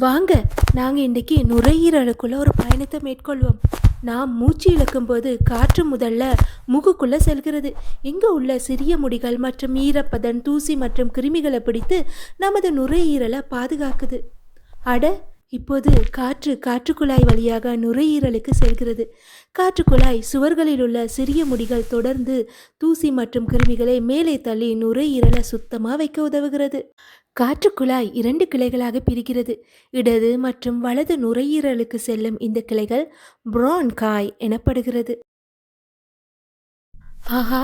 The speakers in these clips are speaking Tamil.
வாங்க, நாங்கள் இன்றைக்கி நுரையீரலுக்குள்ள ஒரு பயணத்தை மேற்கொள்வோம். நாம் மூச்சு இழுக்கும்போது காற்று முதல்ல மூக்குக்குள்ளே செல்கிறது. இங்கே உள்ள சிறிய முடிகள் மற்றும் ஈரப்பதன், தூசி மற்றும் கிருமிகளை பிடித்து நமது நுரையீரலை பாதுகாக்குது. அட, இப்போது காற்றுக்குழாய் வழியாக நுரையீரலுக்கு செல்கிறது. காற்றுக்குழாய் சுவர்களில் உள்ள சிறிய முடிகள் தொடர்ந்து தூசி மற்றும் கிருமிகளை மேலே தள்ளி நுரையீரலை சுத்தமாக வைக்க உதவுகிறது. காற்றுக்குழாய் 2 கிளைகளாக பிரிக்கிறது. இடது மற்றும் வலது நுரையீரலுக்கு செல்லும் இந்த கிளைகள் பிரான்காய் எனப்படுகிறது. ஆஹா,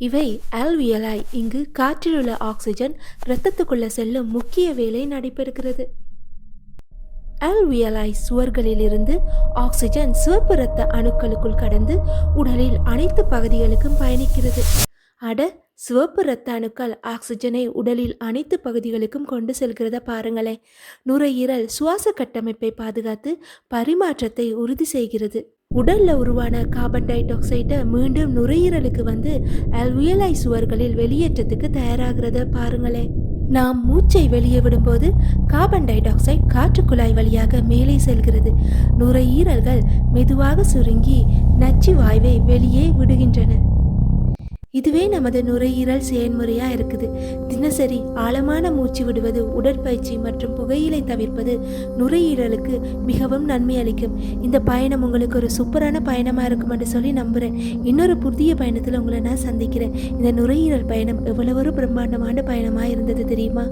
இவை ஆல்வியலாய். இங்கு காற்றில் உள்ள ஆக்சிஜன் இரத்தத்துக்குள்ள செல்லும் முக்கிய வேலை நடைபெறுகிறது. ஆல்வியலாய் சுவர்களில் இருந்து ஆக்சிஜன் சிவப்பு இரத்த அணுக்களுக்குள் கடந்து உடலில் அனைத்து பகுதிகளுக்கும் பயணிக்கிறது. அட, சிவப்பு இரத்த அணுக்கள் ஆக்சிஜனை உடலில் அனைத்து பகுதிகளுக்கும் கொண்டு செல்கிறத பாருங்களேன். நுரையீரல் சுவாச கட்டமைப்பை பாதுகாத்து பரிமாற்றத்தை உறுதி செய்கிறது. உடல்ல உருவான கார்பன் டை ஆக்சைடை மீண்டும் நுரையீரலுக்கு வந்து ஆல்வியலாய் சுவர்களில் வெளியேற்றத்துக்கு தயாராகிறத பாருங்களேன். நாம் மூச்சை வெளியே விடும்போது கார்பன் டை ஆக்சைடு காற்றுக்குழாய் வழியாக மேலே செல்கிறது. நுரையீரல்கள் மெதுவாக சுருங்கி நச்சு வாயுவை வெளியே விடுகின்றன. இதுவே நமது நுரையீரல் செயல்முறையாக இருக்குது. தினசரி ஆழமான மூச்சு விடுவது, உடற்பயிற்சி மற்றும் புகையிலை தவிர்ப்பது நுரையீரலுக்கு மிகவும் நன்மை அளிக்கும். இந்த பயணம் உங்களுக்கு ஒரு சூப்பரான பயணமாக இருக்கும் என்று சொல்லி நம்புகிறேன். இன்னொரு புதிய பயணத்தில் உங்களை நான் சந்திக்கிறேன். இந்த நுரையீரல் பயணம் எவ்வளவு ஒரு பிரம்மாண்டமான பயணமாக இருந்தது தெரியுமா?